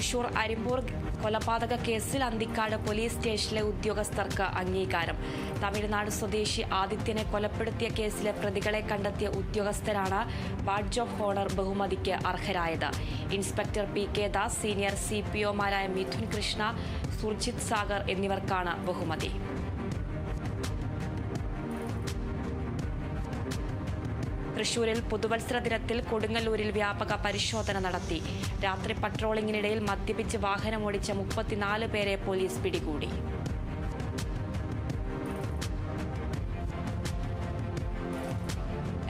തൃശൂർ അരിമ്പൂർ കൊലപാതക കേസിൽ അന്തിക്കാട് പോലീസ് സ്റ്റേഷനിലെ ഉദ്യോഗസ്ഥർക്ക് അംഗീകാരം. തമിഴ്നാട് സ്വദേശി ആദിത്യനെ കൊലപ്പെടുത്തിയ കേസിലെ പ്രതികളെ കണ്ടെത്തിയ ഉദ്യോഗസ്ഥരാണ് ബാഡ്ജ് ഓഫ് ഓണർ ബഹുമതിക്ക് അർഹരായത്. ഇൻസ്പെക്ടർ PK ദാസ്, സീനിയർ CPOമാരായ മിഥുൻ കൃഷ്ണ, സുർജിത് സാഗർ എന്നിവർക്കാണ് ബഹുമതി. തൃശൂരിൽ പുതുവത്സര ദിനത്തിൽ കൊടുങ്ങല്ലൂരിൽ വ്യാപക പരിശോധന നടത്തി. രാത്രി പട്രോളിംഗിനിടയിൽ മദ്യപിച്ച് വാഹനമോടിച്ച 34 പേരെ പോലീസ് പിടികൂടി.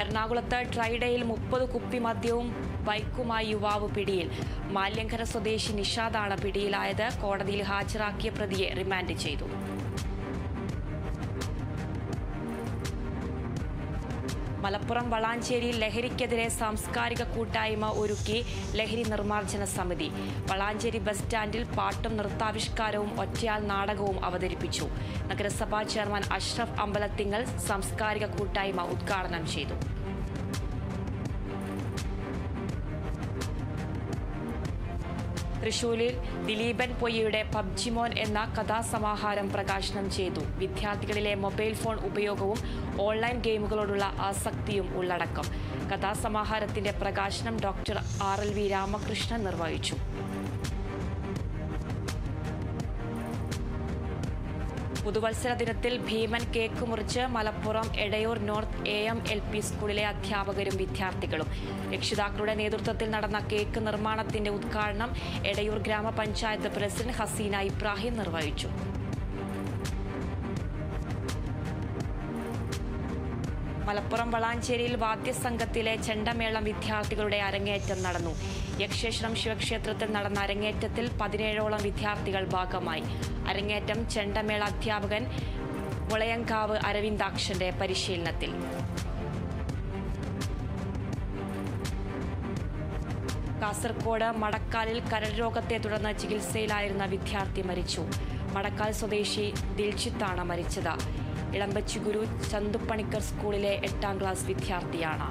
എറണാകുളത്ത് ട്രൈഡയിൽ 30 കുപ്പി മദ്യവും ബൈക്കുമായി യുവാവ് പിടിയിൽ. മാല്യങ്കര സ്വദേശി നിഷാദാണ് പിടിയിലായത്. കോടതിയിൽ ഹാജരാക്കിയ പ്രതിയെ റിമാൻഡ് ചെയ്തു. മലപ്പുറം വളാഞ്ചേരിയിൽ ലഹരിക്കെതിരെ സാംസ്കാരിക കൂട്ടായ്മ ഒരുക്കി ലഹരി നിർമ്മാർജ്ജന സമിതി. വളാഞ്ചേരി ബസ് സ്റ്റാൻഡിൽ പാട്ടും നൃത്താവിഷ്കാരവും ഒറ്റയാൾ നാടകവും അവതരിപ്പിച്ചു. നഗരസഭാ ചെയർമാൻ അഷ്റഫ് അമ്പലത്തിങ്ങൽ സാംസ്കാരിക കൂട്ടായ്മ ഉദ്ഘാടനം ചെയ്തു. തൃശൂരിൽ ദിലീപൻ പൊയ്യയുടെ പബ്ജിമോൻ എന്ന കഥാസമാഹാരം പ്രകാശനം ചെയ്തു. വിദ്യാർത്ഥികളിലെ മൊബൈൽ ഫോൺ ഉപയോഗവും ഓൺലൈൻ ഗെയിമുകളോടുള്ള ആസക്തിയും ഉള്ളടക്കം. കഥാസമാഹാരത്തിന്റെ പ്രകാശനം ഡോക്ടർ RLV രാമകൃഷ്ണൻ നിർവഹിച്ചു. പുതുവത്സര ദിനത്തിൽ ഭീമൻ കേക്ക് മുറിച്ച് മലപ്പുറം എടയൂർ നോർത്ത് AM-LP സ്കൂളിലെ അധ്യാപകരും വിദ്യാർത്ഥികളും. രക്ഷിതാക്കളുടെ നേതൃത്വത്തിൽ നടന്ന കേക്ക് നിർമ്മാണത്തിന്റെ ഉദ്ഘാടനം എടയൂർ ഗ്രാമപഞ്ചായത്ത് പ്രസിഡന്റ് ഹസീന ഇബ്രാഹിം നിർവഹിച്ചു. മലപ്പുറം വളാഞ്ചേരിയിൽ വാദ്യസംഘത്തിലെ ചെണ്ടമേളം വിദ്യാർത്ഥികളുടെ അരങ്ങേറ്റം നടന്നു. യക്ഷേശ്വരം ശിവക്ഷേത്രത്തിൽ നടന്ന അരങ്ങേറ്റത്തിൽ 17ഓളം വിദ്യാർത്ഥികൾ ഭാഗമായി. അരങ്ങേറ്റം ചെണ്ടമേള അധ്യാപകൻ മുളയങ്കാവ് അരവിന്ദാക്ഷന്റെ പരിശീലനത്തിൽ. കാസർഗോഡ് മടക്കാലിൽ കരൾ രോഗത്തെ തുടർന്ന് ചികിത്സയിലായിരുന്ന വിദ്യാർത്ഥി മരിച്ചു. മടക്കാൽ സ്വദേശി ദിൽജിത്താണ് മരിച്ചത്. ഇളമ്പച്ചി ഗുരു ചന്തുപ്പണിക്കർ സ്കൂളിലെ 8ാം ക്ലാസ് വിദ്യാർത്ഥിയാണ്.